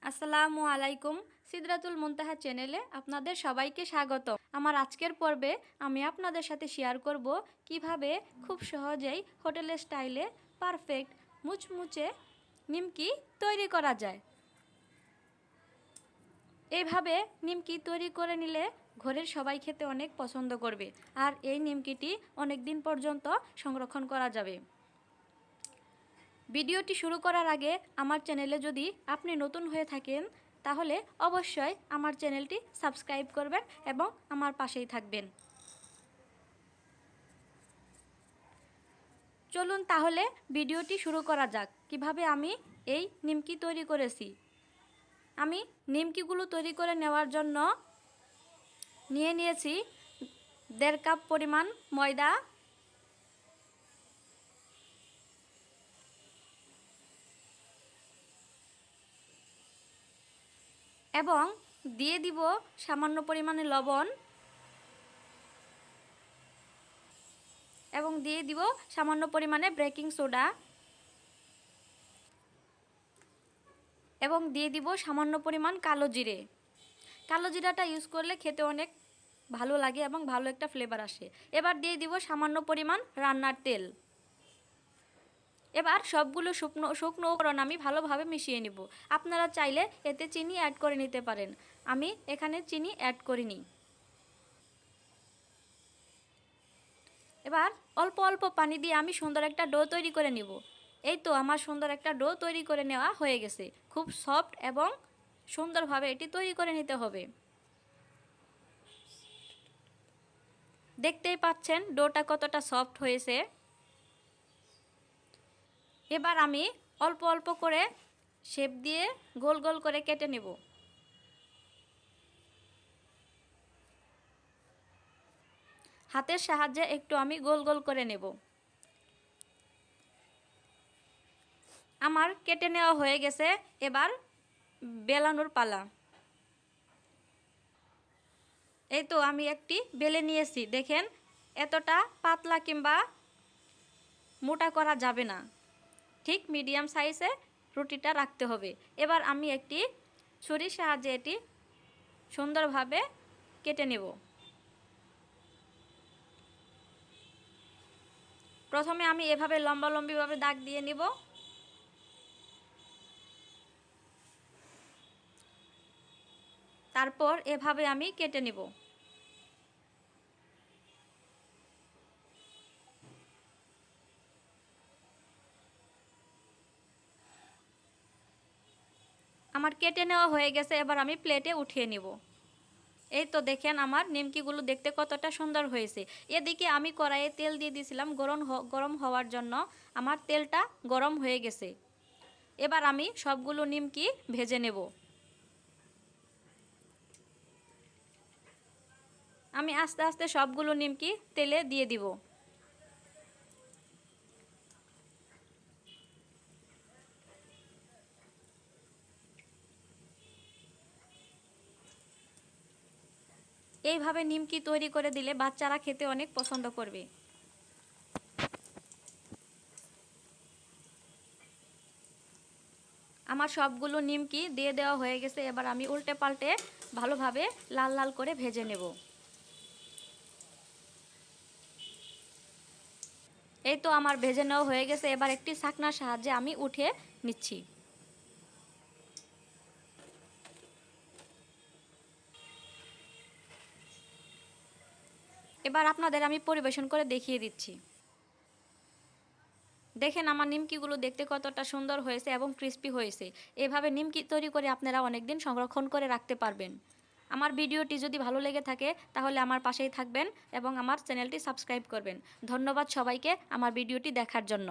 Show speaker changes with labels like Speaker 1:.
Speaker 1: আসসালামু আলাইকুম। সিদরাতুল মুনতাহা চ্যানেলে আপনাদের সবাইকে স্বাগত। আমার আজকের পর্বে আমি আপনাদের সাথে শেয়ার করব কিভাবে খুব সহজেই হোটেলের স্টাইলে পারফেক্ট মুচমুচে নিমকি তৈরি করা যায়। এইভাবে নিমকি তৈরি করে নিলে ঘরের সবাই খেতে অনেক পছন্দ করবে, আর এই নিমকিটি অনেক দিন পর্যন্ত সংরক্ষণ করা যাবে। ভিডিওটি শুরু করার আগে আমার চ্যানেলে যদি আপনি নতুন হয়ে থাকেন তাহলে অবশ্যই আমার চ্যানেলটি সাবস্ক্রাইব করবেন এবং আমার পাশেই থাকবেন। চলুন তাহলে ভিডিওটি শুরু করা যাক। কিভাবে আমি এই নিমকি তৈরি করেছি। আমি নিমকিগুলো তৈরি করে নেওয়ার জন্য নিয়েছি 1.5 কাপ পরিমাণ ময়দা, এবং দিয়ে দিব সামান্য পরিমাণে লবণ, এবং দিয়ে দিব সামান্য পরিমাণে বেকিং সোডা, এবং দিয়ে দিব সামান্য পরিমাণ কালো জিরে। কালো জিরাটা ইউজ করলে খেতে অনেক ভালো লাগে এবং ভালো একটা ফ্লেভার আসে। এবার দিয়ে দিব সামান্য পরিমাণ রান্নার তেল। এবার সবগুলো শুকনো উপকরণ আমি ভালোভাবে মিশিয়ে নিব। আপনারা চাইলে এতে চিনি অ্যাড করে নিতে পারেন, আমি এখানে চিনি অ্যাড করিনি। এবার অল্প অল্প পানি দিয়ে আমি সুন্দর একটা ডো তৈরি করে নিব। এই তো আমার সুন্দর একটা ডো তৈরি করে নেওয়া হয়ে গেছে। খুব সফট এবং সুন্দরভাবে এটি তৈরি করে নিতে হবে। দেখতেই পাচ্ছেন ডোটা কতটা সফট হয়েছে। এবার আমি অল্প অল্প করে শেপ দিয়ে গোল গোল করে কেটে নেব। হাতের সাহায্যে একটু আমি গোল গোল করে নেব। আমার কেটে নেওয়া হয়ে গেছে। এবার বেলানোর পালা। এই তো আমি একটি বেলে নিয়েছি। দেখেন, এতটা পাতলা কিংবা মোটা করা যাবে না, ঠিক মিডিয়াম সাইজে রুটিটা রাখতে হবে। এবার আমি একটি ছুরির সাহায্যে এটি সুন্দরভাবে কেটে নেব। প্রথমে আমি এভাবে লম্বালম্বিভাবে দাগ দিয়ে নিব। তারপর এভাবে আমি কেটে নেব। আমার কেটে নেওয়া হয়ে গেছে। এবার আমি প্লেটে উঠিয়ে নিব। এই তো দেখেন আমার নিমকিগুলো দেখতে কতটা সুন্দর হয়েছে। এদিকে আমি কড়াইয়ে তেল দিয়ে দিয়েছিলাম গরম হওয়ার জন্য। আমার তেলটা গরম হয়ে গেছে। এবার আমি সবগুলো নিমকি ভেজে নেব। আমি আস্তে আস্তে সবগুলো নিমকি তেলে দিয়ে দিব। এইভাবে নিমকি তৈরি করে দিলে বাচ্চারা খেতে অনেক পছন্দ করবে। আমার সবগুলো নিমকি দিয়ে দেওয়া হয়ে গেছে। এবার আমি উল্টে পাল্টে ভালোভাবে লাল লাল করে ভেজে নেব। এই তো আমার ভেজে নেওয়া হয়ে গেছে। এবার একটি ছাকনার সাহায্যে আমি উঠিয়ে নিচ্ছি। এবার আপনাদের আমি পরিবেশন করে দেখিয়ে দিচ্ছি। দেখেন আমার নিমকিগুলো দেখতে কতটা সুন্দর হয়েছে এবং ক্রিস্পি হয়েছে। এভাবে নিমকি তৈরি করে আপনারা অনেক দিন সংরক্ষণ করে রাখতে পারবেন। আমার ভিডিওটি যদি ভালো লেগে থাকে তাহলে আমার পাশেই থাকবেন এবং আমার চ্যানেলটি সাবস্ক্রাইব করবেন। ধন্যবাদ সবাইকে আমার ভিডিওটি দেখার জন্য।